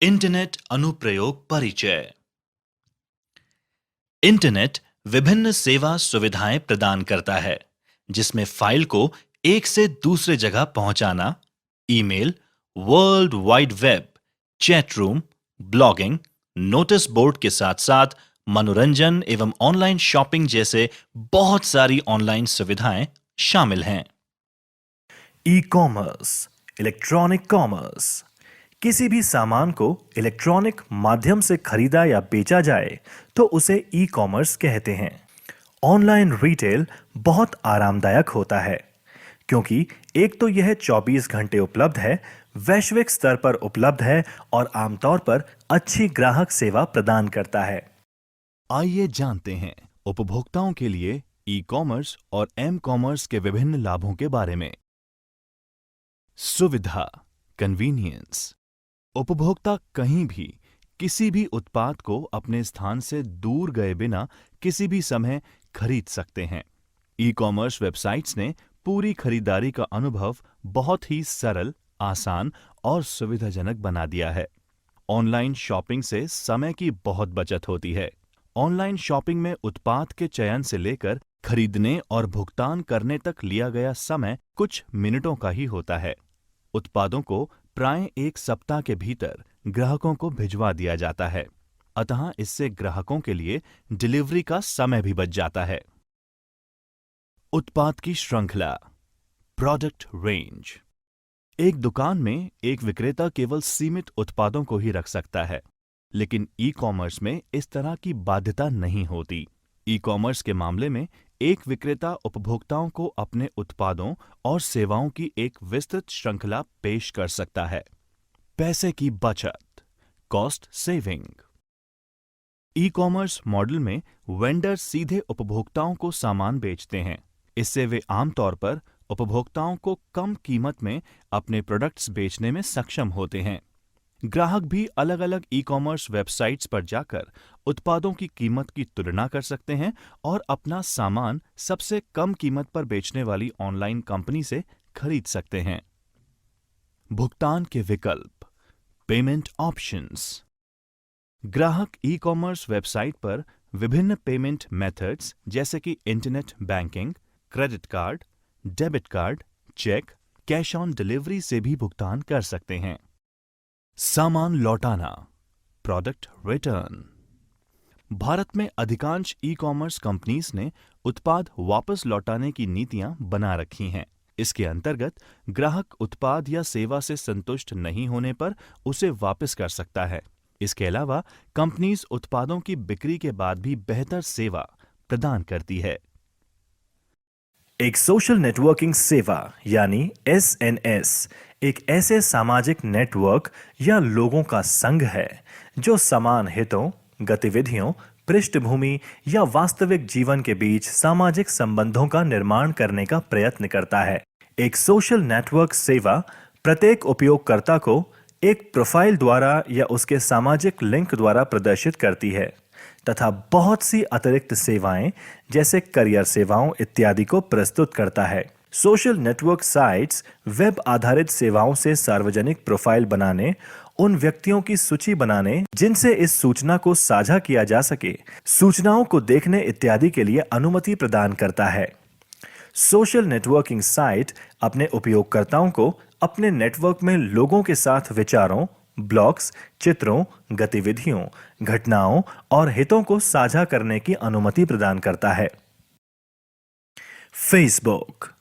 Internet अनुप्रयोग परिचय। Internet विभिन्न सेवा सुविधाएं प्रदान करता है, जिसमें फाइल को एक से दूसरे जगह पहुंचाना, email, world wide web, chat room, blogging, notice board के साथ साथ मनोरंजन एवं ऑनलाइन शॉपिंग जैसे बहुत सारी ऑनलाइन सुविधाएं शामिल हैं। E commerce, electronic commerce. किसी भी सामान को इलेक्ट्रॉनिक माध्यम से खरीदा या बेचा जाए तो उसे ई कॉमर्स कहते हैं। ऑनलाइन रिटेल बहुत आरामदायक होता है, क्योंकि एक तो यह 24 घंटे उपलब्ध है, वैश्विक स्तर पर उपलब्ध है और आमतौर पर अच्छी ग्राहक सेवा प्रदान करता है। आइए जानते हैं उपभोक्ताओं के लिए ई कॉमर्स और एम कॉमर्स के विभिन्न लाभों के बारे में। सुविधा, कन्वीनियंस। उपभोक्ता कहीं भी किसी भी उत्पाद को अपने स्थान से दूर गए बिना किसी भी समय खरीद सकते हैं। ई कॉमर्स वेबसाइट्स ने पूरी खरीदारी का अनुभव बहुत ही सरल, आसान और सुविधाजनक बना दिया है। ऑनलाइन शॉपिंग से समय की बहुत बचत होती है। ऑनलाइन शॉपिंग में उत्पाद के चयन से लेकर खरीदने और भुगतान करने तक लिया गया समय कुछ मिनटों का ही होता है। उत्पादों को प्राय एक सप्ताह के भीतर ग्राहकों को भिजवा दिया जाता है, अतः इससे ग्राहकों के लिए डिलीवरी का समय भी बच जाता है। उत्पाद की श्रृंखला, प्रोडक्ट रेंज। एक दुकान में एक विक्रेता केवल सीमित उत्पादों को ही रख सकता है, लेकिन ई कॉमर्स में इस तरह की बाध्यता नहीं होती। ई कॉमर्स के मामले में एक विक्रेता उपभोक्ताओं को अपने उत्पादों और सेवाओं की एक विस्तृत श्रृंखला पेश कर सकता है। पैसे की बचत, cost saving. E commerce model में वेंडर सीधे उपभोक्ताओं को सामान बेचते हैं। इससे वे आमतौर पर उपभोक्ताओं को कम कीमत में अपने प्रोडक्ट्स बेचने में सक्षम होते हैं। ग्राहक भी अलग अलग ई कॉमर्स वेबसाइट्स पर जाकर उत्पादों की कीमत की तुलना कर सकते हैं और अपना सामान सबसे कम कीमत पर बेचने वाली ऑनलाइन कंपनी से खरीद सकते हैं। भुगतान के विकल्प, पेमेंट ऑप्शंस। ग्राहक ई कॉमर्स वेबसाइट पर विभिन्न पेमेंट मेथड्स जैसे कि internet banking, credit card, debit card, cheque, cash on delivery से भी भुगतान कर सकते हैं। सामान लौटाना, प्रोडक्ट रिटर्न। भारत में अधिकांश ई कॉमर्स कंपनीज ने उत्पाद वापस लौटाने की नीतियां बना रखी हैं। इसके अंतर्गत ग्राहक उत्पाद या सेवा से संतुष्ट नहीं होने पर उसे वापस कर सकता है। इसके अलावा कंपनीज उत्पादों की बिक्री के बाद भी बेहतर सेवा प्रदान करती है। एक सोशल नेटवर्किंग सेवा यानी एसएनएस एक ऐसे सामाजिक नेटवर्क या लोगों का संघ है जो समान हितों, गतिविधियों, पृष्ठभूमि या वास्तविक जीवन के बीच सामाजिक संबंधों का निर्माण करने का प्रयत्न करता है। एक सोशल नेटवर्क सेवा प्रत्येक उपयोगकर्ता को एक प्रोफाइल द्वारा या उसके सामाजिक लिंक द्वारा प्रदर्शित करती है तथा बहुत सी अतिरिक्त सेवाएं जैसे करियर सेवाओं इत्यादि को प्रस्तुत करता है। सोशल नेटवर्क साइट्स वेब आधारित सेवाओं से सार्वजनिक प्रोफाइल बनाने, उन व्यक्तियों की सूची बनाने जिनसे इस सूचना को साझा किया जा सके, सूचनाओं को देखने इत्यादि के लिए अनुमति प्रदान करता है। सोशल नेटवर्किंग साइट अपने उपयोगकर्ताओं को अपने नेटवर्क में लोगों के साथ विचारों, ब्लॉग्स, चित्रों, गतिविधियों, घटनाओं और हितों को साझा करने की अनुमति प्रदान करता है। फेसबुक।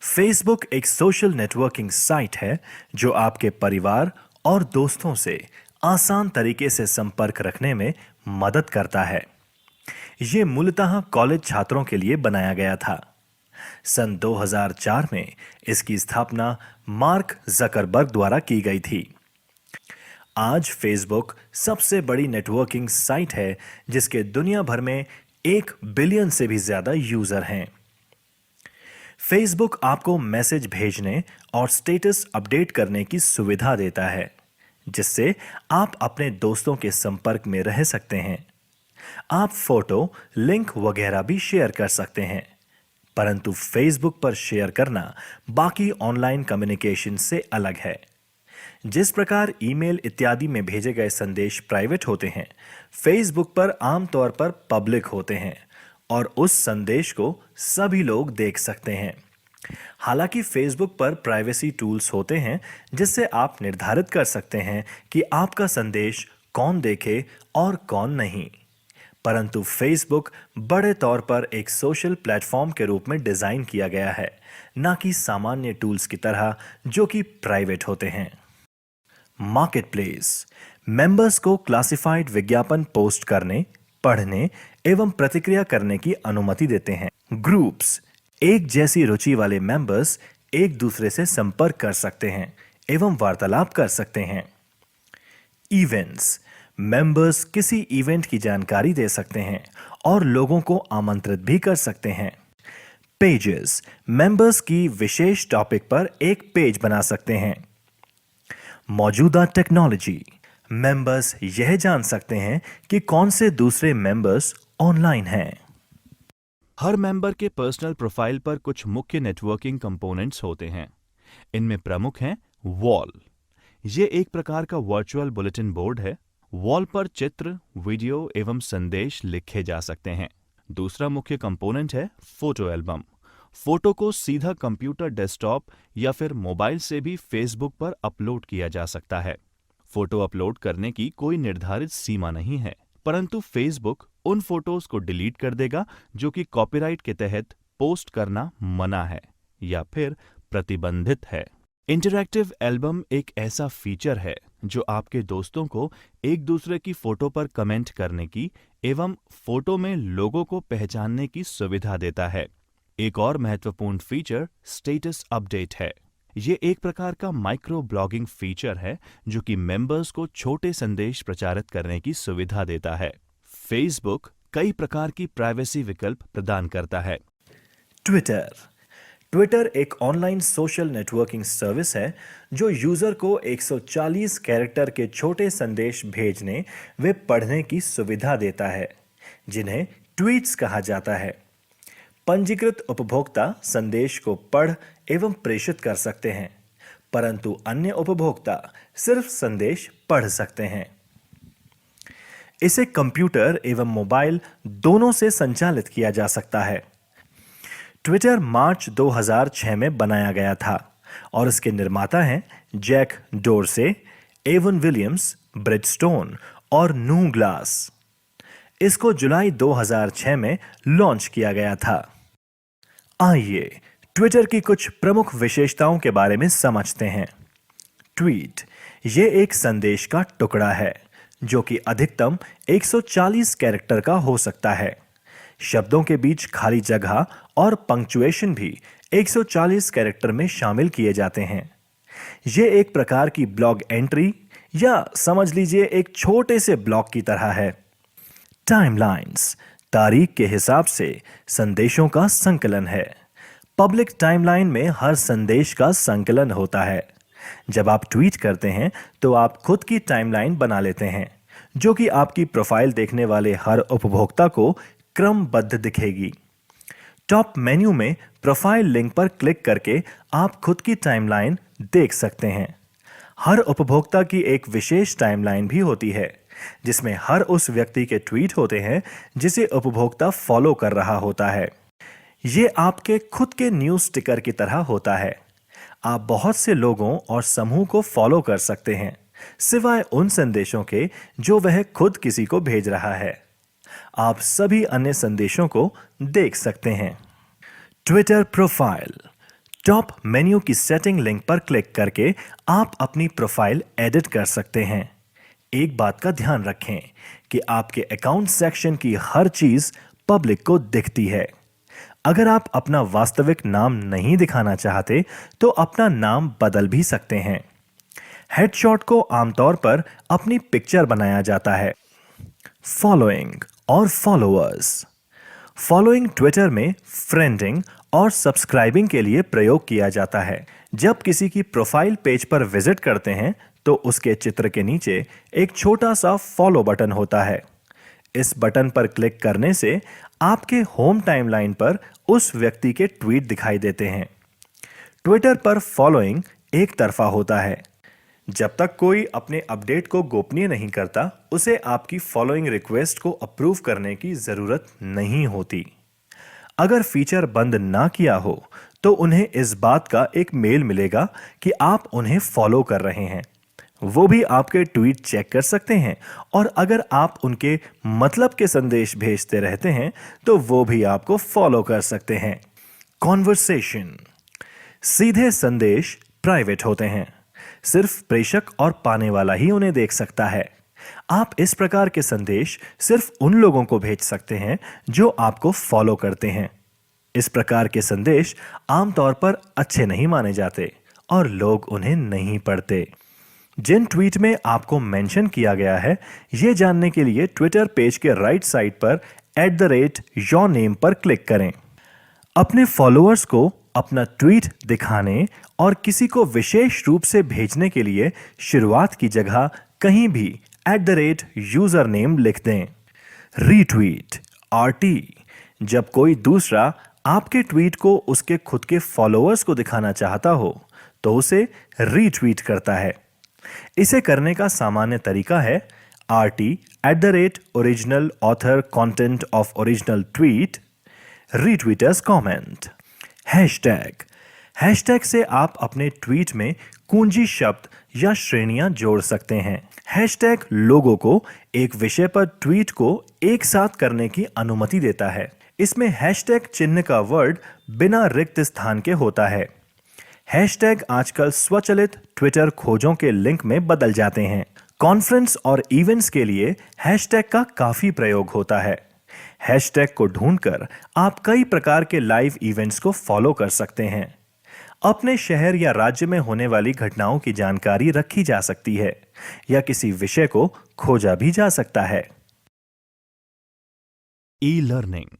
फेसबुक एक सोशल नेटवर्किंग साइट है जो आपके परिवार और दोस्तों से आसान तरीके से संपर्क रखने में मदद करता है। यह मूलतः कॉलेज छात्रों के लिए बनाया गया था। सन 2004 में इसकी स्थापना मार्क जकरबर्ग द्वारा की गई थी। आज फेसबुक सबसे बड़ी नेटवर्किंग साइट है जिसके दुनिया भर में 1 बिलियन से भी ज्यादा यूजर हैं। फेसबुक आपको मैसेज भेजने और स्टेटस अपडेट करने की सुविधा देता है, जिससे आप अपने दोस्तों के संपर्क में रह सकते हैं। आप फोटो, लिंक वगैरह भी शेयर कर सकते हैं, परंतु फेसबुक पर शेयर करना बाकी ऑनलाइन कम्युनिकेशन से अलग है। जिस प्रकार ईमेल इत्यादि में भेजे गए संदेश प्राइवेट होते हैं, फेसबुक पर आमतौर पर पब्लिक होते हैं और उस संदेश को सभी लोग देख सकते हैं। हालांकि फेसबुक पर प्राइवेसी टूल्स होते हैं जिससे आप निर्धारित कर सकते हैं कि आपका संदेश कौन देखे और कौन नहीं। परंतु फेसबुक बड़े तौर पर एक सोशल प्लेटफॉर्म के रूप में डिजाइन किया गया है, ना कि सामान्य टूल्स की तरह जो कि प्राइवेट होते हैं। मार्केटप्लेस मेंबर्स को क्लासिफाइड विज्ञापन पोस्ट करने, पढ़ने एवं प्रतिक्रिया करने की अनुमति देते हैं। ग्रुप्स एक जैसी रुचि वाले मेंबर्स एक दूसरे से संपर्क कर सकते हैं एवं वार्तालाप कर सकते हैं। इवेंट्स मेंबर्स किसी इवेंट की जानकारी दे सकते हैं और लोगों को आमंत्रित भी कर सकते हैं। पेजेस मेंबर्स की विशेष टॉपिक पर एक पेज बना सकते हैं। मौजूदा टेक्नोलॉजी मेंबर्स यह जान सकते हैं कि कौन से दूसरे मेंबर्स ऑनलाइन हैं। हर मेंबर के पर्सनल प्रोफाइल पर कुछ मुख्य नेटवर्किंग कंपोनेंट्स होते हैं। इनमें प्रमुख हैं वॉल। ये एक प्रकार का वर्चुअल बुलेटिन बोर्ड है। वॉल पर चित्र, वीडियो एवं संदेश लिखे जा सकते हैं। दूसरा मुख्य कंपोनेंट है फोटो एल्बम। फोटो को सीधा कंप्यूटर डेस्कटॉप या फिर मोबाइल से भी फेसबुक पर अपलोड किया जा सकता है। फोटो अपलोड करने की कोई निर्धारित सीमा नहीं है, परंतु फेसबुक उन फोटोज को डिलीट कर देगा जो कि कॉपीराइट के तहत पोस्ट करना मना है या फिर प्रतिबंधित है। इंटरैक्टिव एल्बम एक ऐसा फीचर है जो आपके दोस्तों को एक दूसरे की फोटो पर कमेंट करने की एवं फोटो में लोगों को पहचानने की सुविधा देता है। एक और महत्वपूर्ण फीचर स्टेटस अपडेट है। ये एक प्रकार का माइक्रो ब्लॉगिंग फीचर है जो कि मेंबर्स को छोटे संदेश प्रचारित करने की सुविधा देता है। फेसबुक कई प्रकार की प्राइवेसी विकल्प प्रदान करता है। ट्विटर एक ऑनलाइन सोशल नेटवर्किंग सर्विस है जो यूजर को 140 कैरेक्टर के छोटे संदेश भेजने व पढ़ने की सुविधा देता है, जिन्हें ट्वीट्स कहा जाता है। पंजीकृत उपभोक्ता संदेश को पढ़ एवं प्रेषित कर सकते हैं, परंतु अन्य उपभोक्ता सिर्फ संदेश पढ़ सकते हैं। इसे कंप्यूटर एवं मोबाइल दोनों से संचालित किया जा सकता है। ट्विटर मार्च 2006 में बनाया गया था और इसके निर्माता हैं Jack Dorsey, Evan Williams, Biz Stone और नू ग्लास। इसको जुलाई 2006 में लॉन्च किया गया था। आइए ट्विटर की कुछ प्रमुख विशेषताओं के बारे में समझते हैं। ट्वीट ये एक संदेश का टुकड़ा है जो कि अधिकतम 140 कैरेक्टर का हो सकता है। शब्दों के बीच खाली जगह और पंक्चुएशन भी 140 कैरेक्टर में शामिल किए जाते हैं। ये एक प्रकार की ब्लॉग एंट्री या समझ लीजिए एक छोटे से ब्लॉग की तरह है। टाइमलाइंस तारीख के हिसाब से संदेशों का संकलन है। पब्लिक टाइमलाइन में हर संदेश का संकलन होता है। जब आप ट्वीट करते हैं तो आप खुद की टाइमलाइन बना लेते हैं जो कि आपकी प्रोफाइल देखने वाले हर उपभोक्ता को क्रमबद्ध दिखेगी। टॉप मेन्यू में प्रोफाइल लिंक पर क्लिक करके आप खुद की टाइमलाइन देख सकते हैं। हर उपभोक्ता की एक विशेष टाइमलाइन भी होती है जिसमें हर उस व्यक्ति के ट्वीट होते हैं जिसे उपभोक्ता फॉलो कर रहा होता है। ये आपके खुद के न्यूज़ स्टिकर की तरह होता है। आप बहुत से लोगों और समूह को फॉलो कर सकते हैं, सिवाय उन संदेशों के जो वह खुद किसी को भेज रहा है। आप सभी अन्य संदेशों को देख सकते हैं। ट्विटर प्रोफाइल टॉप मेन्यू की सेटिंग लिंक पर क्लिक करके आप अपनी प्रोफाइल एडिट कर सकते हैं। एक बात का ध्यान रखें कि आपके अकाउंट सेक्शन की हर चीज पब्लिक को दिखती है। अगर आप अपना वास्तविक नाम नहीं दिखाना चाहते तो अपना नाम बदल भी सकते हैं। हेडशॉट को आमतौर पर अपनी पिक्चर बनाया जाता है। फॉलोइंग और फॉलोअर्स फॉलोइंग ट्विटर में फ्रेंडिंग और सब्सक्राइबिंग के लिए प्रयोग किया जाता है। जब किसी की प्रोफाइल पेज पर विजिट करते हैं तो उसके चित्र के नीचे एक छोटा सा फॉलो बटन होता है। इस बटन पर क्लिक करने से आपके होम टाइमलाइन पर उस व्यक्ति के ट्वीट दिखाई देते हैं। ट्विटर पर फॉलोइंग एक तरफा होता है। जब तक कोई अपने अपडेट को गोपनीय नहीं करता, उसे आपकी फॉलोइंग रिक्वेस्ट को अप्रूव करने की जरूरत नहीं होती। अगर फीचर बंद ना किया हो तो उन्हें इस बात का एक मेल मिलेगा कि आप उन्हें फॉलो कर रहे हैं। वो भी आपके ट्वीट चेक कर सकते हैं और अगर आप उनके मतलब के संदेश भेजते रहते हैं तो वो भी आपको फॉलो कर सकते हैं। कॉन्वर्सेशन। सीधे संदेश प्राइवेट होते हैं, सिर्फ प्रेषक और पाने वाला ही उन्हें देख सकता है। आप इस प्रकार के संदेश सिर्फ उन लोगों को भेज सकते हैं जो आपको फॉलो करते हैं। इस प्रकार के संदेश आमतौर पर अच्छे नहीं माने जाते और लोग उन्हें नहीं पढ़ते। जिन ट्वीट में आपको मेंशन किया गया है, यह जानने के लिए ट्विटर पेज के राइट साइड पर @yourname पर क्लिक करें। अपने फॉलोअर्स को अपना ट्वीट दिखाने और किसी को विशेष रूप से भेजने के लिए शुरुआत की जगह कहीं भी @username लिख दें। Retweet RT। जब कोई दूसरा आपके ट्वीट को उसके खुद के फॉलोअर्स को दिखाना चाहता हो तो उसे रीट्वीट करता है। इसे करने का सामान्य तरीका है RT @original author content of original tweet retweeters comment। Hashtag से आप अपने ट्वीट में कुंजी शब्द या श्रेणियां जोड़ सकते हैं। हैशटैग लोगों को एक विषय पर ट्वीट को एक साथ करने की अनुमति देता है। इसमें हैशटैग चिन्ह का वर्ड बिना रिक्त स्थान के होता है। हैशटैग आजकल स्वचालित ट्विटर खोजों के लिंक में बदल जाते हैं। कॉन्फ्रेंस और इवेंट्स के लिए हैशटैग का काफी प्रयोग होता है। हैशटैग को ढूंढकर आप कई प्रकार के लाइव इवेंट्स को फॉलो कर सकते हैं। अपने शहर या राज्य में होने वाली घटनाओं की जानकारी रखी जा सकती है या किसी विषय को खोजा भी जा सकता है। ई लर्निंग,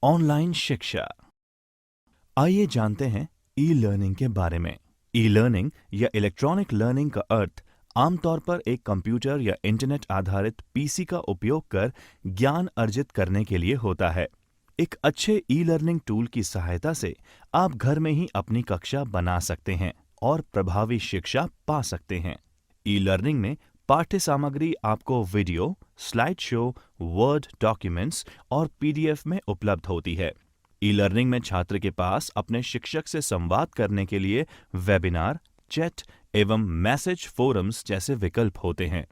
ऑनलाइन शिक्षा। आइए जानते हैं ई लर्निंग के बारे में। ई लर्निंग या इलेक्ट्रॉनिक लर्निंग का अर्थ आमतौर पर एक कंप्यूटर या इंटरनेट आधारित पीसी का उपयोग कर ज्ञान अर्जित करने के लिए होता है। एक अच्छे ई लर्निंग टूल की सहायता से आप घर में ही अपनी कक्षा बना सकते हैं और प्रभावी शिक्षा पा सकते हैं। ई लर्निंग में पाठ्य सामग्री आपको video, slide show, word documents और पीडीएफ में उपलब्ध होती है। ई लर्निंग में छात्र के पास अपने शिक्षक से संवाद करने के लिए वेबिनार, चैट एवं मैसेज फोरम्स जैसे विकल्प होते हैं।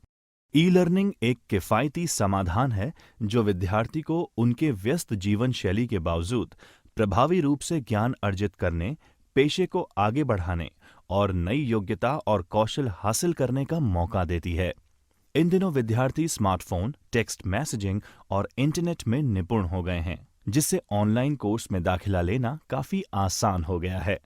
ई लर्निंग एक किफायती समाधान है जो विद्यार्थी को उनके व्यस्त जीवन शैली के बावजूद प्रभावी रूप से ज्ञान अर्जित करने, पेशे को आगे बढ़ाने और नई योग्यता और कौशल हासिल करने का मौका देती है। इन दिनों विद्यार्थी स्मार्टफोन, टेक्स्ट मैसेजिंग और इंटरनेट में निपुण हो गए हैं, जिससे ऑनलाइन कोर्स में दाखिला लेना काफी आसान हो गया है।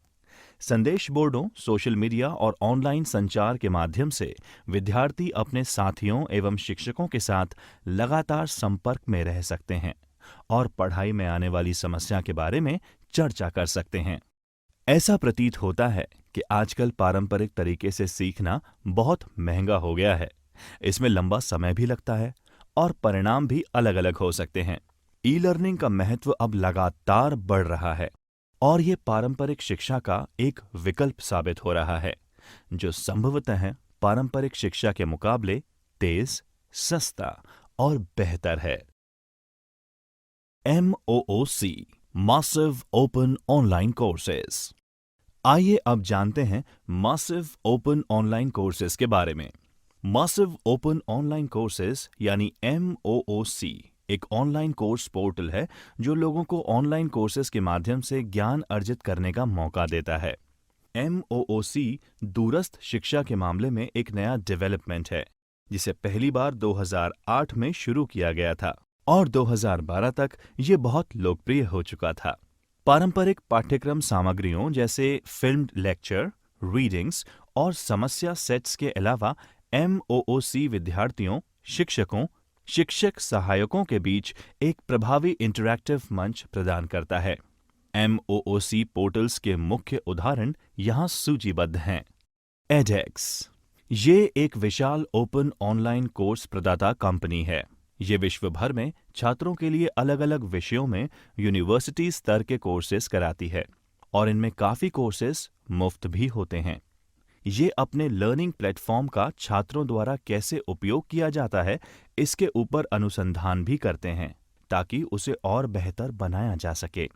संदेश बोर्डों, सोशल मीडिया और ऑनलाइन संचार के माध्यम से विद्यार्थी अपने साथियों एवं शिक्षकों के साथ लगातार संपर्क में रह सकते हैं और पढ़ाई में आने वाली समस्या के बारे में चर्चा कर सकते हैं। ऐसा प्रतीत होता है कि आजकल पारंपरिक तरीके से सीखना बहुत महंगा हो गया है। इसमें लंबा समय भी लगता है और परिणाम भी अलग अलग हो सकते हैं। ई लर्निंग का महत्व अब लगातार बढ़ रहा है और ये पारंपरिक शिक्षा का एक विकल्प साबित हो रहा है, जो संभवतः पारंपरिक शिक्षा के मुकाबले तेज, सस्ता और बेहतर है। MOOC, massive open online courses. आइए अब जानते हैं मासिव ओपन ऑनलाइन कोर्सेज के बारे में। मासिव ओपन ऑनलाइन कोर्सेज यानी MOOC एक ऑनलाइन कोर्स पोर्टल है जो लोगों को ऑनलाइन कोर्सेज के माध्यम से ज्ञान अर्जित करने का मौका देता है। MOOC दूरस्थ शिक्षा के मामले में एक नया डेवलपमेंट है, जिसे पहली बार 2008 में शुरू किया गया था और 2012 तक ये बहुत लोकप्रिय हो चुका था। पारंपरिक पाठ्यक्रम सामग्रियों जैसे फिल्म्ड लेक्चर, रीडिंग्स और समस्या सेट्स के अलावा MOOC विद्यार्थियों, शिक्षकों, शिक्षक सहायकों के बीच एक प्रभावी इंटरैक्टिव मंच प्रदान करता है। MOOC पोर्टल्स के मुख्य उदाहरण यहाँ सूचीबद्ध हैं। edX, ये एक विशाल ओपन ऑनलाइन कोर्स प्रदाता कंपनी है। ये विश्व भर में छात्रों के लिए अलग अलग विषयों में यूनिवर्सिटी स्तर के कोर्सेज कराती है और इनमें काफी कोर्सेज मुफ्त भी होते हैं। ये अपने लर्निंग प्लेटफॉर्म का छात्रों द्वारा कैसे उपयोग किया जाता है, इसके ऊपर अनुसंधान भी करते हैं ताकि उसे और बेहतर बनाया जा सके।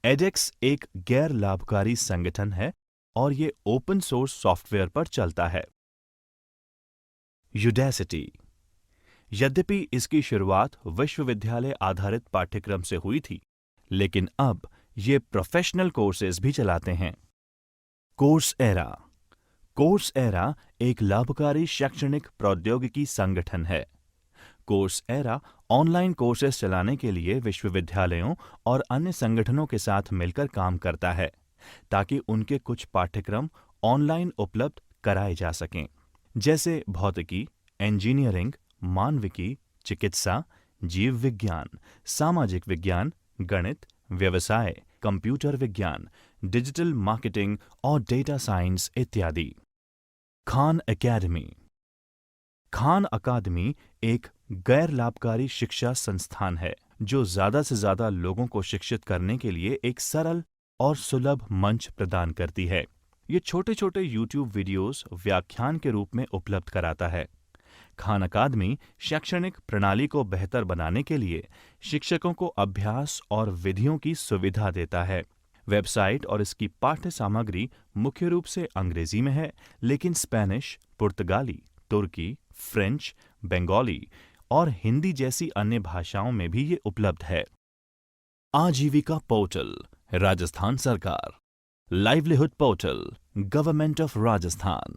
एडेक्स एक गैर लाभकारी संगठन है और ये ओपन सोर्स सॉफ्टवेयर पर चलता है। यूडेसिटी। यद्यपि इसकी शुरुआत विश्वविद्यालय आधारित पाठ्यक्रम से हुई थी, लेकिन अब ये प्रोफेशनल कोर्सेज भी चलाते हैं। कोर्सएरा। कोर्सएरा एक लाभकारी शैक्षणिक प्रौद्योगिकी संगठन है। कोर्सएरा ऑनलाइन कोर्सेज चलाने के लिए विश्वविद्यालयों और अन्य संगठनों के साथ मिलकर काम करता है ताकि उनके कुछ पाठ्यक्रम ऑनलाइन उपलब्ध कराए जा सकें, जैसे भौतिकी, इंजीनियरिंग, मानविकी, चिकित्सा, जीव विज्ञान, सामाजिक विज्ञान, गणित, व्यवसाय, कंप्यूटर विज्ञान, डिजिटल मार्केटिंग और डेटा साइंस इत्यादि। खान एकेडमी। खान अकादमी एक गैर लाभकारी शिक्षा संस्थान है जो ज्यादा से ज्यादा लोगों को शिक्षित करने के लिए एक सरल और सुलभ मंच प्रदान करती है। ये छोटे छोटे YouTube वीडियोस व्याख्यान के रूप में उपलब्ध कराता है। खान अकादमी शैक्षणिक प्रणाली को बेहतर बनाने के लिए शिक्षकों को अभ्यास और विधियों की सुविधा देता है। वेबसाइट और इसकी पाठ्य सामग्री मुख्य रूप से अंग्रेजी में है, लेकिन स्पेनिश, पुर्तगाली, तुर्की, फ्रेंच, बंगाली और हिंदी जैसी अन्य भाषाओं में भी ये उपलब्ध है। आजीविका पोर्टल, राजस्थान सरकार। Livelihood portal, government of Rajasthan.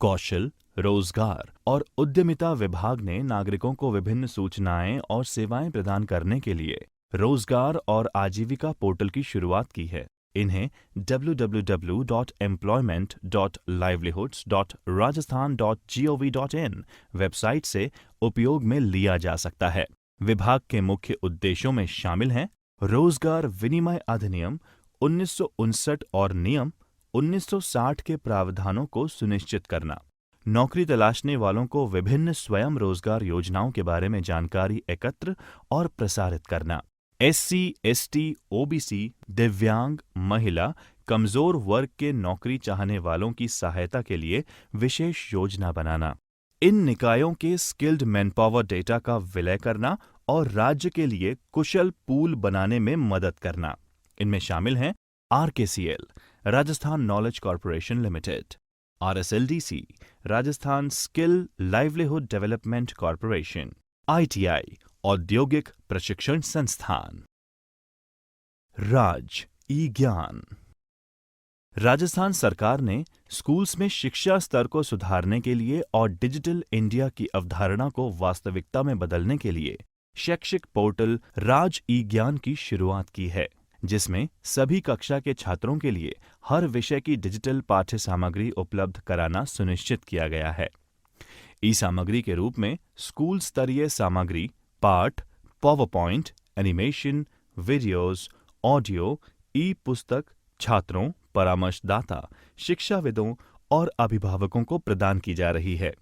कौशल, रोजगार और उद्यमिता विभाग ने नागरिकों को विभिन्न सूचनाएं और सेवाएं प्रदान करने के लिए रोजगार और आजीविका पोर्टल की शुरुआत की है। इन्हें www.employment.livelihoods.rajasthan.gov.in वेबसाइट से उपयोग में लिया जा सकता है। विभाग के मुख्य उद्देश्यों में शामिल हैं रोजगार विनिमय अधिनियम 1959 और नियम 1960 के प्रावधानों को सुनिश्चित करना, नौकरी तलाशने वालों को विभिन्न स्वयं रोजगार योजनाओं के बारे में जानकारी एकत्र और प्रसारित करना, SC, ST, OBC, दिव्यांग, महिला, कमजोर वर्ग के नौकरी चाहने वालों की सहायता के लिए विशेष योजना बनाना, इन निकायों के स्किल्ड मैनपावर डेटा का विलय करना और राज्य के लिए कुशल पूल बनाने में मदद करना। इनमें शामिल हैं RKCL, Rajasthan knowledge corporation limited, RSLDC, Rajasthan skill livelihood development corporation, ITI, औद्योगिक प्रशिक्षण संस्थान। राज ई ज्ञान। राजस्थान सरकार ने स्कूल्स में शिक्षा स्तर को सुधारने के लिए और डिजिटल इंडिया की अवधारणा को वास्तविकता में बदलने के लिए शैक्षिक पोर्टल राज ई ज्ञान की शुरुआत की है, जिसमें सभी कक्षा के छात्रों के लिए हर विषय की डिजिटल पाठ्य सामग्री उपलब्ध कराना सुनिश्चित किया गया है। ई सामग्री के रूप में स्कूल स्तरीय सामग्री, पाठ, PowerPoint, animation, videos, audio, e पुस्तक छात्रों, परामर्शदाता, शिक्षाविदों और अभिभावकों को प्रदान की जा रही है।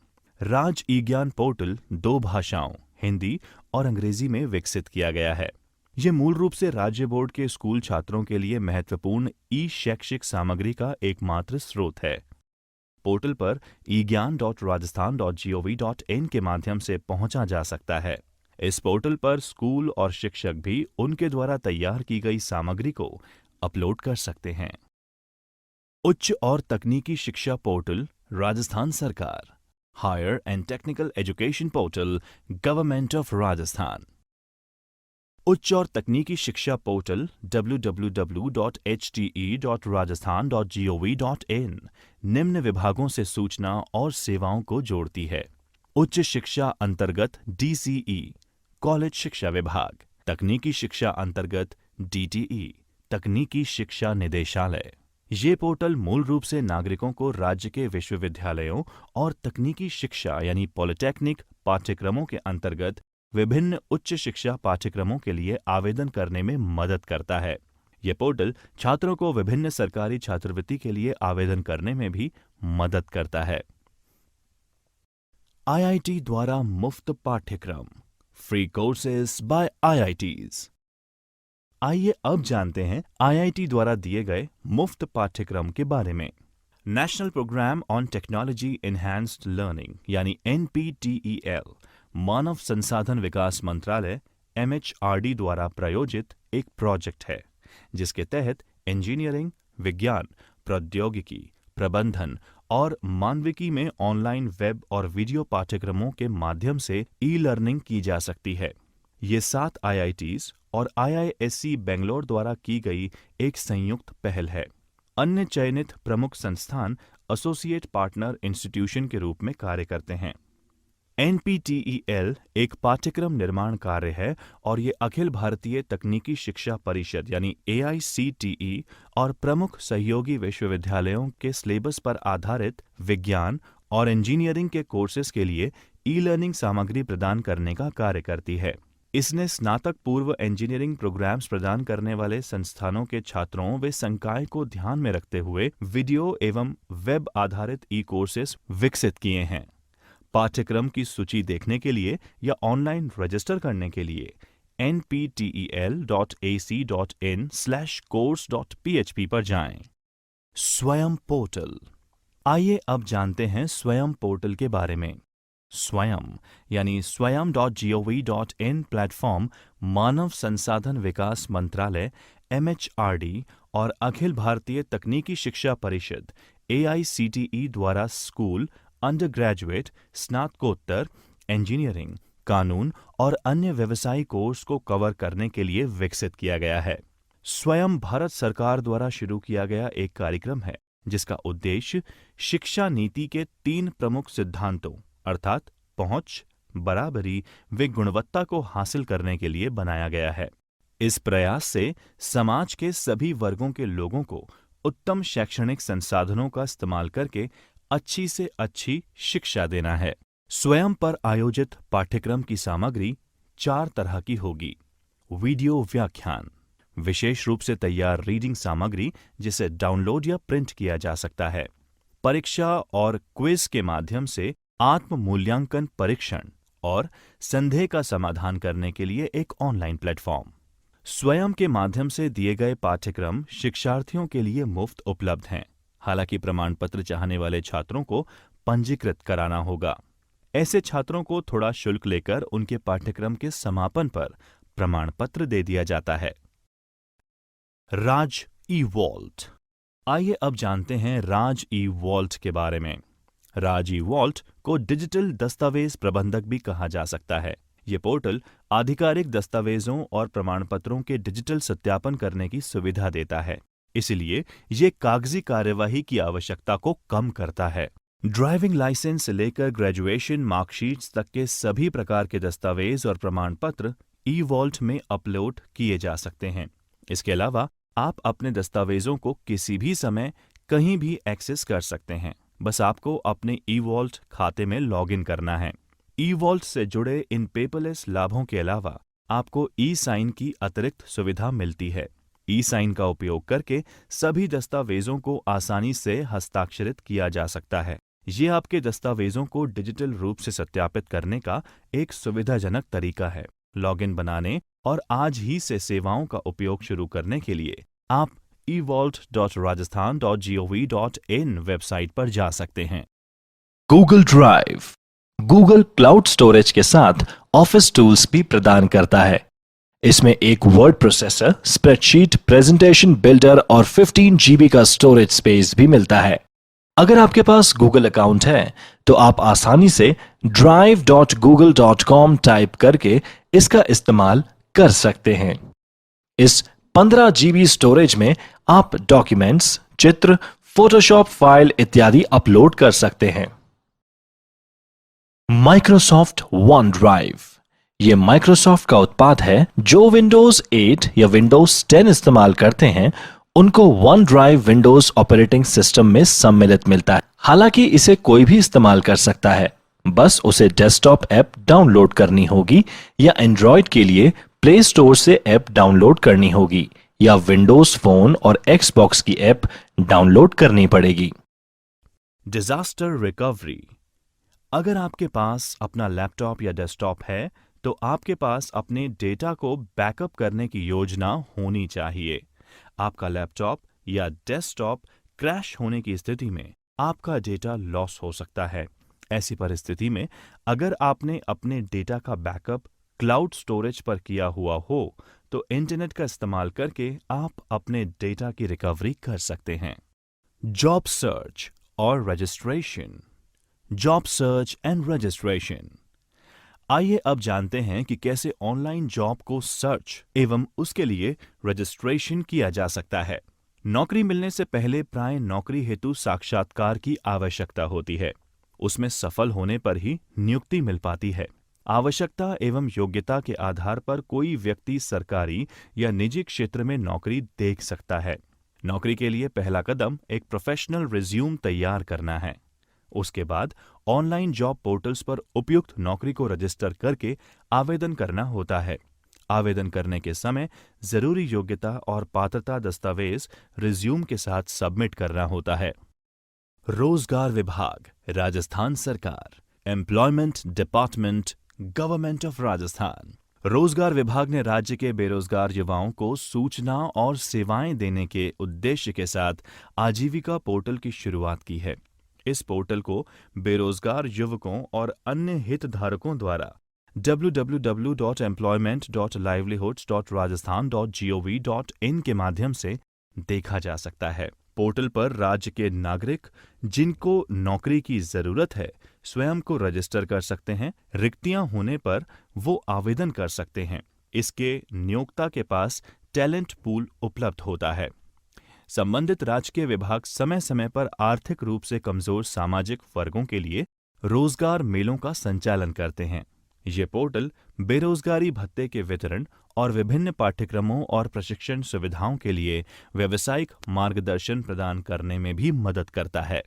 राज ई ज्ञान पोर्टल 2 भाषाओं, हिंदी और अंग्रेजी में विकसित किया गया है। यह मूल रूप से राज्य बोर्ड के स्कूल छात्रों के लिए महत्वपूर्ण ई शैक्षिक सामग्री का एकमात्र स्रोत है। पोर्टल पर egyan.rajasthan.gov.in के माध्यम से पहुंचा जा सकता है। इस पोर्टल पर स्कूल और शिक्षक भी उनके द्वारा तैयार की गई सामग्री को अपलोड कर सकते हैं। उच्च और तकनीकी शिक्षा पोर्टल, राजस्थान सरकार। Higher and technical education portal, government of Rajasthan. उच्च और तकनीकी शिक्षा पोर्टल www.hte.rajasthan.gov.in निम्न विभागों से सूचना और सेवाओं को जोड़ती है। उच्च शिक्षा अंतर्गत DCE, कॉलेज शिक्षा विभाग। तकनीकी शिक्षा अंतर्गत DTE, तकनीकी शिक्षा निदेशालय। ये पोर्टल मूल रूप से नागरिकों को राज्य के विश्वविद्यालयों और तकनीकी शिक्षा यानी पॉलिटेक्निक पाठ्यक्रमों के अंतर्गत विभिन्न उच्च शिक्षा पाठ्यक्रमों के लिए आवेदन करने में मदद करता है। यह पोर्टल छात्रों को विभिन्न सरकारी छात्रवृत्ति के लिए आवेदन करने में भी मदद करता है। IIT द्वारा मुफ्त पाठ्यक्रम, फ्री कोर्सेज बाय IITs। आइए अब जानते हैं IIT द्वारा दिए गए मुफ्त पाठ्यक्रम के बारे में। National programme on technology enhanced learning यानी NPTEL मानव संसाधन विकास मंत्रालय MHRD द्वारा प्रायोजित एक प्रोजेक्ट है जिसके तहत इंजीनियरिंग, विज्ञान, प्रौद्योगिकी, प्रबंधन और मानविकी में ऑनलाइन वेब और वीडियो पाठ्यक्रमों के माध्यम से ई-लर्निंग की जा सकती है। ये 7 IITs और IISc बेंगलोर द्वारा की गई एक संयुक्त पहल है। अन्य चयनित प्रमुख संस्थान एसोसिएट पार्टनर इंस्टीट्यूशन के रूप में कार्य करते हैं। NPTEL एक पाठ्यक्रम निर्माण कार्य है और ये अखिल भारतीय तकनीकी शिक्षा परिषद यानी AICTE और प्रमुख सहयोगी विश्वविद्यालयों के सिलेबस पर आधारित विज्ञान और इंजीनियरिंग के कोर्सेज के लिए ई-लर्निंग सामग्री प्रदान करने का कार्य करती है। इसने स्नातक पूर्व इंजीनियरिंग प्रोग्राम्स प्रदान करने वाले संस्थानों के छात्रों व संकाय को ध्यान में रखते हुए वीडियो एवं वेब आधारित ई-कोर्सेज विकसित किए हैं। पाठ्यक्रम की सूची देखने के लिए या ऑनलाइन रजिस्टर करने के लिए nptel.ac.in/course.php पर जाएं। स्वयं पोर्टल। आइए अब जानते हैं स्वयं पोर्टल के बारे में। स्वयं यानी swayam.gov.in प्लेटफॉर्म मानव संसाधन विकास मंत्रालय MHRD और अखिल भारतीय तकनीकी शिक्षा परिषद AICTE द्वारा स्कूल, अंडर ग्रेजुएट, स्नातकोत्तर, इंजीनियरिंग, कानून और अन्य व्यवसायिक कोर्स को कवर करने के लिए विकसित किया गया है। स्वयं भारत सरकार द्वारा शुरू किया गया एक कार्यक्रम है जिसका उद्देश्य शिक्षा नीति के 3 प्रमुख सिद्धांतों अर्थात पहुंच, बराबरी व गुणवत्ता को हासिल करने के लिए बनाया गया है। इस प्रयास से समाज के सभी वर्गों के लोगों को उत्तम शैक्षणिक संसाधनों का इस्तेमाल करके अच्छी से अच्छी शिक्षा देना है। स्वयं पर आयोजित पाठ्यक्रम की सामग्री 4 तरह की होगी। वीडियो व्याख्यान, विशेष रूप से तैयार रीडिंग सामग्री जिसे डाउनलोड या प्रिंट किया जा सकता है। परीक्षा और क्विज के माध्यम से आत्म मूल्यांकन परीक्षण और संदेह का समाधान करने के लिए एक ऑनलाइन प्लेटफॉर्म। स्वयं के माध्यम से दिए गए पाठ्यक्रम शिक्षार्थियों के लिए मुफ्त उपलब्ध हैं। हालांकि प्रमाण पत्र चाहने वाले छात्रों को पंजीकृत कराना होगा। ऐसे छात्रों को थोड़ा शुल्क लेकर उनके पाठ्यक्रम के समापन पर प्रमाण पत्र दे दिया जाता है। राज ई-वॉल्ट। आइए अब जानते हैं राज ई-वॉल्ट के बारे में। राज ई-वॉल्ट को डिजिटल दस्तावेज प्रबंधक भी कहा जा सकता है। ये पोर्टल आधिकारिक दस्तावेजों और प्रमाण पत्रों के डिजिटल सत्यापन करने की सुविधा देता है। इसलिए ये कागजी कार्यवाही की आवश्यकता को कम करता है। ड्राइविंग लाइसेंस से लेकर ग्रेजुएशन मार्कशीट्स तक के सभी प्रकार के दस्तावेज और प्रमाण पत्र ई-वॉल्ट में अपलोड किए जा सकते हैं। इसके अलावा आप अपने दस्तावेजों को किसी भी समय कहीं भी एक्सेस कर सकते हैं। बस आपको अपने ई-वॉल्ट खाते में लॉगिन करना है। ई-वॉल्ट से जुड़े इन पेपरलेस लाभों के अलावा आपको ई-साइन की अतिरिक्त सुविधा मिलती है। ई-साइन का उपयोग करके सभी दस्तावेजों को आसानी से हस्ताक्षरित किया जा सकता है। ये आपके दस्तावेजों को डिजिटल रूप से सत्यापित करने का एक सुविधाजनक तरीका है। लॉगिन बनाने और आज ही से सेवाओं का उपयोग शुरू करने के लिए आप evault.rajasthan.gov.in वेबसाइट पर जा सकते हैं। Google drive Google cloud storage के साथ ऑफिस टूल्स भी प्रदान करता है। इसमें एक word processor, spreadsheet, presentation builder और 15 GB का स्टोरेज स्पेस भी मिलता है। अगर आपके पास गूगल अकाउंट है तो आप आसानी से drive.google.com टाइप करके इसका इस्तेमाल कर सकते हैं। इस 15 GB स्टोरेज में आप डॉक्यूमेंट्स, चित्र, फोटोशॉप फाइल इत्यादि अपलोड कर सकते हैं। माइक्रोसॉफ्ट वन ड्राइव ये माइक्रोसॉफ्ट का उत्पाद है। जो विंडोज 8 या विंडोज 10 इस्तेमाल करते हैं उनको one drive Windows operating system में सम्मिलित मिलता है। हालांकि इसे कोई भी इस्तेमाल कर सकता है, बस उसे डेस्कटॉप ऐप डाउनलोड करनी होगी या एंड्रॉयड के लिए प्ले स्टोर से ऐप डाउनलोड करनी होगी या विंडोज फोन और एक्सबॉक्स की ऐप डाउनलोड करनी पड़ेगी। Disaster recovery. अगर आपके पास अपना लैपटॉप या डेस्कटॉप है तो आपके पास अपने डेटा को बैकअप करने की योजना होनी चाहिए। आपका लैपटॉप या डेस्कटॉप क्रैश होने की स्थिति में आपका डेटा लॉस हो सकता है। ऐसी परिस्थिति में अगर आपने अपने डेटा का बैकअप क्लाउड स्टोरेज पर किया हुआ हो तो इंटरनेट का इस्तेमाल करके आप अपने डेटा की रिकवरी कर सकते हैं। जॉब सर्च और registration. Job search and registration. आइए अब जानते हैं कि कैसे ऑनलाइन जॉब को सर्च एवं उसके लिए रजिस्ट्रेशन किया जा सकता है। नौकरी मिलने से पहले प्राय नौकरी हेतु साक्षात्कार की आवश्यकता होती है। उसमें सफल होने पर ही नियुक्ति मिल पाती है। आवश्यकता एवं योग्यता के आधार पर कोई व्यक्ति सरकारी या निजी क्षेत्र में नौकरी देख सकता है। नौकरी के लिए पहला कदम एक प्रोफेशनल रिज्यूम तैयार करना है। उसके बाद ऑनलाइन जॉब पोर्टल्स पर उपयुक्त नौकरी को रजिस्टर करके आवेदन करना होता है। आवेदन करने के समय जरूरी योग्यता और पात्रता दस्तावेज रिज्यूम के साथ सबमिट करना होता है। रोजगार विभाग, राजस्थान सरकार, employment department, government of Rajasthan. रोजगार विभाग ने राज्य के बेरोजगार युवाओं को सूचना और सेवाएं देने के उद्देश्य के साथ आजीविका पोर्टल की शुरुआत की है। इस पोर्टल को बेरोजगार युवकों और अन्य हितधारकों द्वारा www.employment.livelihoods.rajasthan.gov.in के माध्यम से देखा जा सकता है। पोर्टल पर राज्य के नागरिक जिनको नौकरी की जरूरत है स्वयं को रजिस्टर कर सकते हैं। रिक्तियां होने पर वो आवेदन कर सकते हैं। इसके नियोक्ता के पास टैलेंट पूल उपलब्ध होता है। संबंधित राजकीय विभाग समय समय पर आर्थिक रूप से कमजोर सामाजिक वर्गों के लिए रोजगार मेलों का संचालन करते हैं। ये पोर्टल बेरोजगारी भत्ते के वितरण और विभिन्न पाठ्यक्रमों और प्रशिक्षण सुविधाओं के लिए व्यावसायिक मार्गदर्शन प्रदान करने में भी मदद करता है।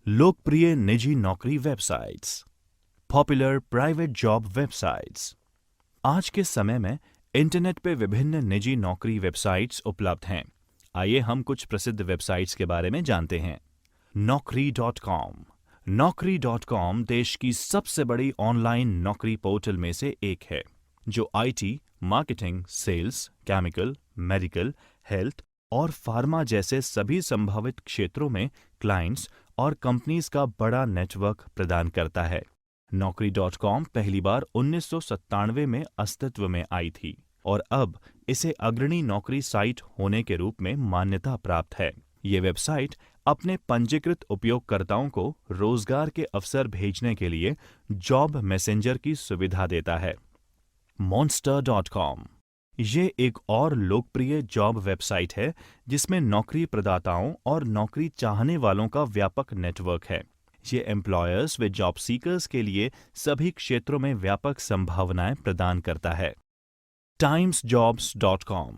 लोकप्रिय निजी नौकरी websites. Popular private job websites. आज के समय में इंटरनेट पे विभिन्न निजी नौकरी वेबसाइट्स उपलब्ध हैं। आइए हम कुछ प्रसिद्ध वेबसाइट्स के बारे में जानते हैं। Naukri.com। Naukri.com देश की सबसे बड़ी ऑनलाइन नौकरी पोर्टल में से एक है, जो IT, marketing, sales, chemical, medical, health और फार्मा जैसे सभी संभावित क्षेत्रों में क्लाइंट्स और कंपनीज का बड़ा नेटवर्क प्रदान करता है। Naukri.com पहली बार 1997 में अस्तित्व में आई थी और अब इसे अग्रणी नौकरी साइट होने के रूप में मान्यता प्राप्त है। ये वेबसाइट अपने पंजीकृत उपयोगकर्ताओं को रोजगार के अवसर भेजने के लिए जॉब मैसेंजर की सुविधा देता है। Monster.com। ये एक और लोकप्रिय जॉब वेबसाइट है जिसमें नौकरी प्रदाताओं और नौकरी चाहने वालों का व्यापक नेटवर्क है। ये एम्प्लॉयर्स व जॉब सीकर्स के लिए सभी क्षेत्रों में व्यापक संभावनाएं प्रदान करता है। TimesJobs.com।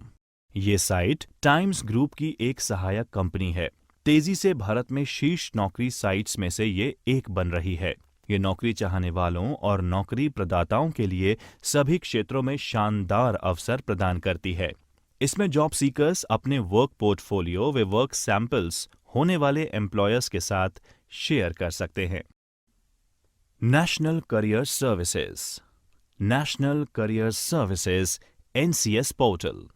ये साइट टाइम्स ग्रुप की एक सहायक कंपनी है। तेजी से भारत में शीर्ष नौकरी साइट्स में से ये एक बन रही है। ये नौकरी चाहने वालों और नौकरी प्रदाताओं के लिए सभी क्षेत्रों में शानदार अवसर प्रदान करती है। इसमें जॉब सीकर्स अपने वर्क पोर्टफोलियो व वर्क सैंपल्स होने वाले एम्प्लॉयर्स के साथ शेयर कर सकते हैं। National career services. National career services NCS portal.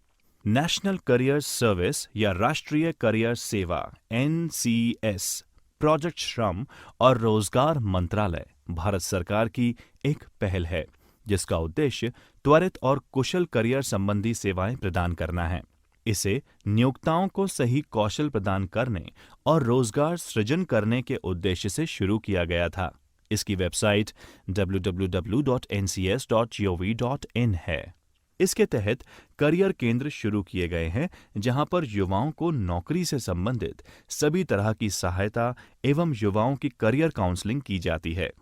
National career service या राष्ट्रीय करियर सेवा NCS प्रोजेक्ट श्रम और रोजगार मंत्रालय भारत सरकार की एक पहल है जिसका उद्देश्य त्वरित और कुशल करियर संबंधी सेवाएं प्रदान करना है। इसे नियोक्ताओं को सही कौशल प्रदान करने और रोजगार सृजन करने के उद्देश्य से शुरू किया गया था। इसकी वेबसाइट www.ncs.gov.in है। इसके तहत करियर केंद्र शुरू किए गए हैं जहां पर युवाओं को नौकरी से संबंधित सभी तरह की सहायता एवं युवाओं की करियर काउंसलिंग की जाती है।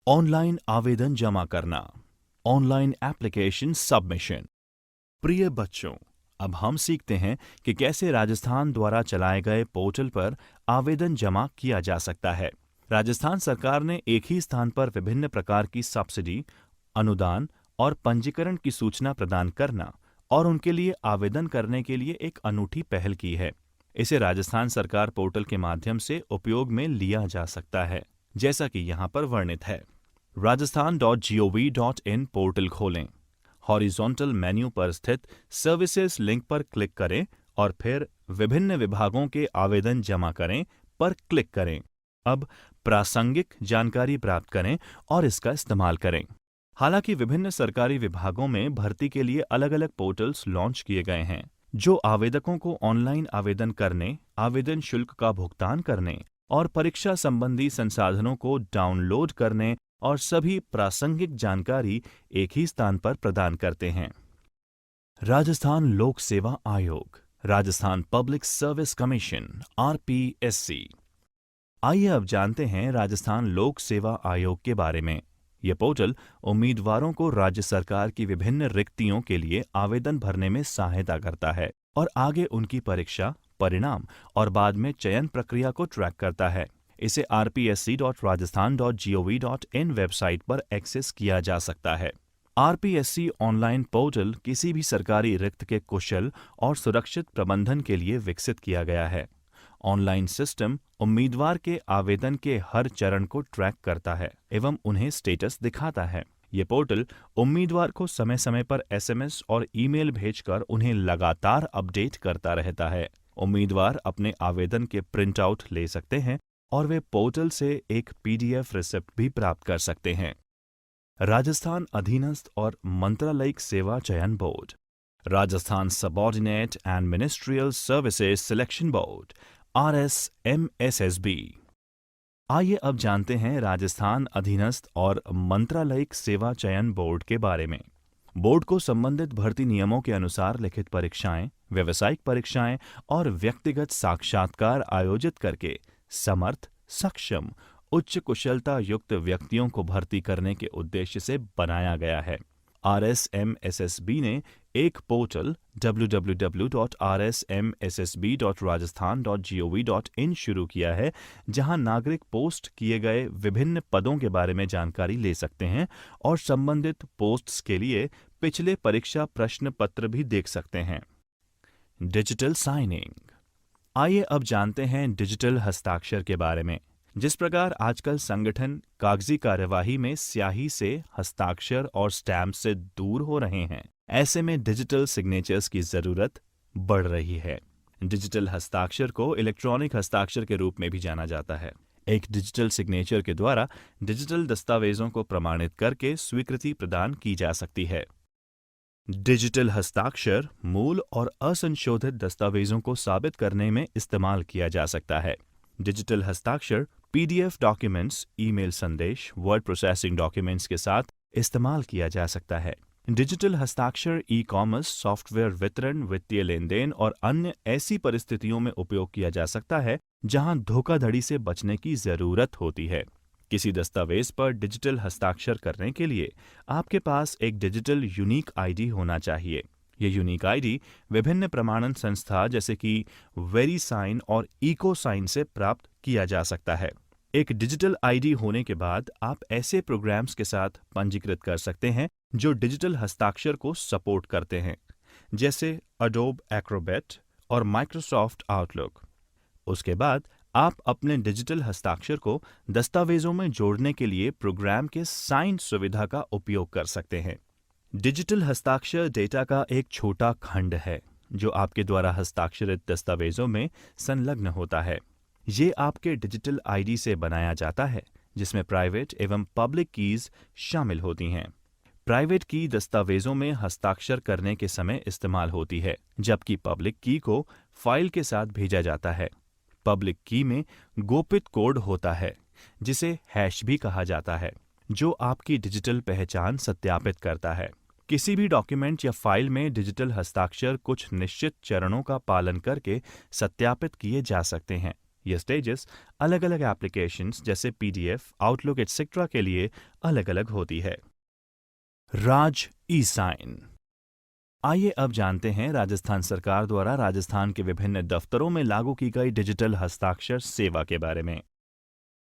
ऑनलाइन आवेदन जमा करना। Online application submission. प्रिय बच्चों, अब हम सीखते हैं कि कैसे राजस्थान द्वारा चलाए गए पोर्टल पर आवेदन जमा किया जा सकता है। राजस्थान सरकार ने एक ही स्थान पर विभिन्न प्रकार की सब्सिडी, अनुदान और पंजीकरण की सूचना प्रदान करना और उनके लिए आवेदन करने के लिए एक अनूठी पहल की है। इसे राजस्थान सरकार पोर्टल के माध्यम से उपयोग में लिया जा सकता है, जैसा कि यहाँ पर वर्णित है। rajasthan.gov.in पोर्टल खोलें। हॉरिजॉन्टल मेन्यू पर स्थित सर्विसेज लिंक पर क्लिक करें और फिर विभिन्न विभागों के आवेदन जमा करें पर क्लिक करें। अब प्रासंगिक जानकारी प्राप्त करें और इसका इस्तेमाल करें। हालांकि विभिन्न सरकारी विभागों में भर्ती के लिए अलग-अलग पोर्टल्स लॉन्च किए गए हैं, जो आवेदकों को ऑनलाइन आवेदन करने, आवेदन शुल्क का भुगतान करने और परीक्षा संबंधी संसाधनों को डाउनलोड करने और सभी प्रासंगिक जानकारी एक ही स्थान पर प्रदान करते हैं। राजस्थान लोक सेवा आयोग, Rajasthan public service commission (RPSC). आइए अब जानते हैं राजस्थान लोक सेवा आयोग के बारे में। यह पोर्टल उम्मीदवारों को राज्य सरकार की विभिन्न रिक्तियों के लिए आवेदन भरने में सहायता करता है और आगे उनकी परीक्षा, परिणाम और बाद में चयन प्रक्रिया को ट्रैक करता है। इसे rpsc.rajasthan.gov.in वेबसाइट पर एक्सेस किया जा सकता है। RPSC ऑनलाइन पोर्टल किसी भी सरकारी रिक्त के कुशल और सुरक्षित प्रबंधन के लिए विकसित किया गया है। ऑनलाइन सिस्टम उम्मीदवार के आवेदन के हर चरण को ट्रैक करता है एवं उन्हें स्टेटस दिखाता है। ये पोर्टल उम्मीदवार को समय समय पर SMS और ईमेल भेजकर उन्हें लगातार अपडेट करता रहता है। उम्मीदवार अपने आवेदन के प्रिंट आउट ले सकते हैं और वे पोर्टल से एक PDF रिसिप्ट भी प्राप्त कर सकते हैं। राजस्थान अधीनस्थ और मंत्रालयिक सेवा चयन board, Rajasthan subordinate and ministerial services selection board (RSMSSB). आइए अब जानते हैं राजस्थान अधीनस्थ और मंत्रालयिक सेवा चयन बोर्ड के बारे में। बोर्ड को संबंधित भर्ती नियमों के अनुसार लिखित परीक्षाएं, व्यावसायिक परीक्षाएं और व्यक्तिगत साक्षात्कार आयोजित करके समर्थ, सक्षम, उच्च कुशलता युक्त व्यक्तियों को भर्ती करने के उद्देश्य से बनाया गया है। RSMSSB ने एक पोर्टल www.rsmssb.rajasthan.gov.in शुरू किया है, जहां नागरिक पोस्ट किए गए विभिन्न पदों के बारे में जानकारी ले सकते हैं और संबंधित पोस्ट्स के लिए पिछले परीक्षा प्रश्न पत्र भी देख सकते हैं। Digital signing. आइए अब जानते हैं डिजिटल हस्ताक्षर के बारे में। जिस प्रकार आजकल संगठन कागजी कार्यवाही में स्याही से, हस्ताक्षर और स्टैम्प से दूर हो रहे हैं, ऐसे में डिजिटल सिग्नेचर्स की जरूरत बढ़ रही है। डिजिटल हस्ताक्षर को इलेक्ट्रॉनिक हस्ताक्षर के रूप में भी जाना जाता है। एक डिजिटल सिग्नेचर के द्वारा डिजिटल दस्तावेजों को प्रमाणित करके स्वीकृति प्रदान की जा सकती है। डिजिटल हस्ताक्षर मूल और असंशोधित दस्तावेजों को साबित करने में इस्तेमाल किया जा सकता है। डिजिटल हस्ताक्षर PDF डॉक्यूमेंट्स, ईमेल संदेश, वर्ड प्रोसेसिंग डॉक्यूमेंट्स के साथ इस्तेमाल किया जा सकता है। डिजिटल हस्ताक्षर ई-कॉमर्स, सॉफ्टवेयर वितरण, वित्तीय लेनदेन और अन्य ऐसी परिस्थितियों में उपयोग किया जा सकता है जहां धोखाधड़ी से बचने की जरूरत होती है। किसी दस्तावेज पर डिजिटल हस्ताक्षर करने के लिए आपके पास एक डिजिटल यूनिक ID होना चाहिए। ये यूनिक ID विभिन्न प्रमाणन संस्था जैसे कि वेरीसाइन और इकोसाइन से प्राप्त किया जा सकता है। एक डिजिटल ID होने के बाद आप ऐसे प्रोग्राम्स के साथ पंजीकृत कर सकते हैं जो डिजिटल हस्ताक्षर को सपोर्ट करते हैं, जैसे Adobe Acrobat और Microsoft Outlook। उसके बाद आप अपने डिजिटल हस्ताक्षर को दस्तावेजों में जोड़ने के लिए प्रोग्राम के साइन सुविधा का उपयोग कर सकते हैं। डिजिटल हस्ताक्षर डेटा का एक छोटा खंड है जो आपके द्वारा हस्ताक्षरित दस्तावेजों में संलग्न होता है। ये आपके डिजिटल ID से बनाया जाता है, जिसमें प्राइवेट एवं पब्लिक कीज शामिल होती हैं। प्राइवेट की दस्तावेजों में हस्ताक्षर करने के समय इस्तेमाल होती है, जबकि पब्लिक की को फाइल के साथ भेजा जाता है। पब्लिक की में गोपित कोड होता है, जिसे हैश भी कहा जाता है, जो आपकी डिजिटल पहचान सत्यापित करता है। किसी भी डॉक्यूमेंट या फाइल में डिजिटल हस्ताक्षर कुछ निश्चित चरणों का पालन करके सत्यापित किए जा सकते हैं। ये स्टेजेस अलग अलग एप्लीकेशंस जैसे PDF, आउटलुक एटसेट्रा के लिए अलग अलग होती है। राज ई-साइन। आइए अब जानते हैं राजस्थान सरकार द्वारा राजस्थान के विभिन्न दफ्तरों में लागू की गई डिजिटल हस्ताक्षर सेवा के बारे में।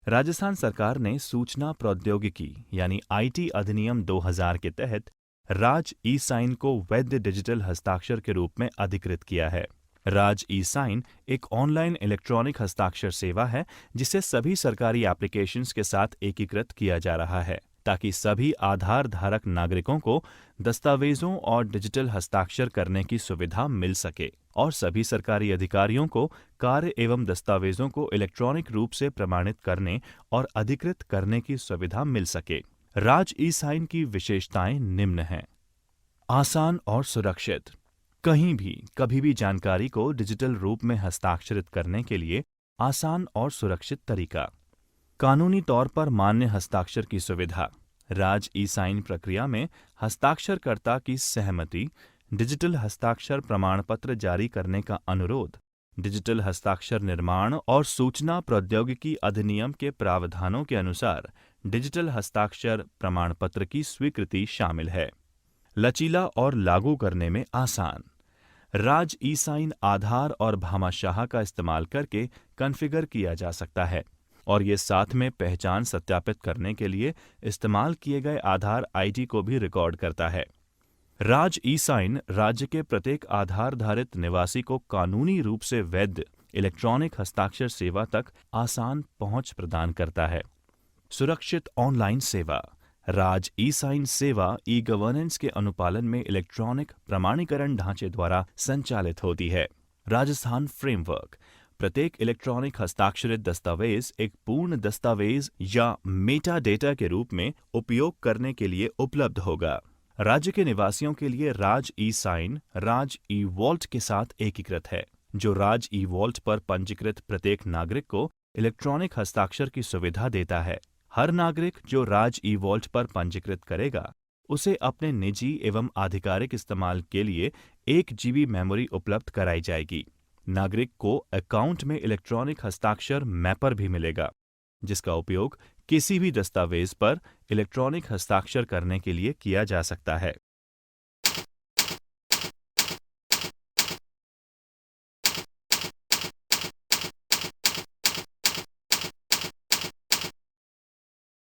राजस्थान सरकार ने सूचना प्रौद्योगिकी यानी IT अधिनियम 2000 के तहत राज ई-साइन को वैध डिजिटल हस्ताक्षर के रूप में अधिकृत किया है। राज ई-साइन एक ऑनलाइन इलेक्ट्रॉनिक हस्ताक्षर सेवा है जिसे सभी सरकारी एप्लीकेशंस के साथ एकीकृत किया जा रहा है, ताकि सभी आधार धारक नागरिकों को दस्तावेजों और डिजिटल हस्ताक्षर करने की सुविधा मिल सके। और सभी सरकारी अधिकारियों को कार्य एवं दस्तावेजों को इलेक्ट्रॉनिक रूप से प्रमाणित करने और अधिकृत करने की सुविधा मिल सके। राज ई साइन की विशेषताएं निम्न हैं। आसान और सुरक्षित। कहीं भी कभी भी जानकारी को डिजिटल रूप में हस्ताक्षरित करने के लिए आसान और सुरक्षित तरीका। कानूनी तौर पर मान्य हस्ताक्षर की सुविधा। राज ई साइन प्रक्रिया में हस्ताक्षरकर्ता की सहमति, डिजिटल हस्ताक्षर प्रमाण पत्र जारी करने का अनुरोध, डिजिटल हस्ताक्षर निर्माण और सूचना प्रौद्योगिकी अधिनियम के प्रावधानों के अनुसार डिजिटल हस्ताक्षर प्रमाण पत्र की स्वीकृति शामिल है। लचीला और लागू करने में आसान। राज ई साइन आधार और भामाशाह का इस्तेमाल करके कॉन्फ़िगर किया जा सकता है और ये साथ में पहचान सत्यापित करने के लिए इस्तेमाल किए गए आधार आईडी को भी रिकॉर्ड करता है। राज ई साइन राज्य के प्रत्येक आधारधारित निवासी को कानूनी रूप से वैध इलेक्ट्रॉनिक हस्ताक्षर सेवा तक आसान पहुंच प्रदान करता है। सुरक्षित ऑनलाइन सेवा। राज ई साइन सेवा ई गवर्नेंस के अनुपालन में इलेक्ट्रॉनिक प्रमाणीकरण ढांचे द्वारा संचालित होती है। राजस्थान फ्रेमवर्क। प्रत्येक इलेक्ट्रॉनिक हस्ताक्षरित दस्तावेज एक पूर्ण दस्तावेज या मेटा डेटा के रूप में उपयोग करने के लिए उपलब्ध होगा। राज्य के निवासियों के लिए राज ई साइन राज ई वॉल्ट के साथ एकीकृत है, जो राज ई वॉल्ट पर पंजीकृत प्रत्येक नागरिक को इलेक्ट्रॉनिक हस्ताक्षर की सुविधा देता है। हर नागरिक जो राज ई वॉल्ट पर पंजीकृत करेगा, उसे अपने निजी एवं आधिकारिक इस्तेमाल के लिए 1 GB मेमोरी उपलब्ध कराई जाएगी। नागरिक को अकाउंट में इलेक्ट्रॉनिक हस्ताक्षर मैपर भी मिलेगा, जिसका उपयोग किसी भी दस्तावेज पर इलेक्ट्रॉनिक हस्ताक्षर करने के लिए किया जा सकता है।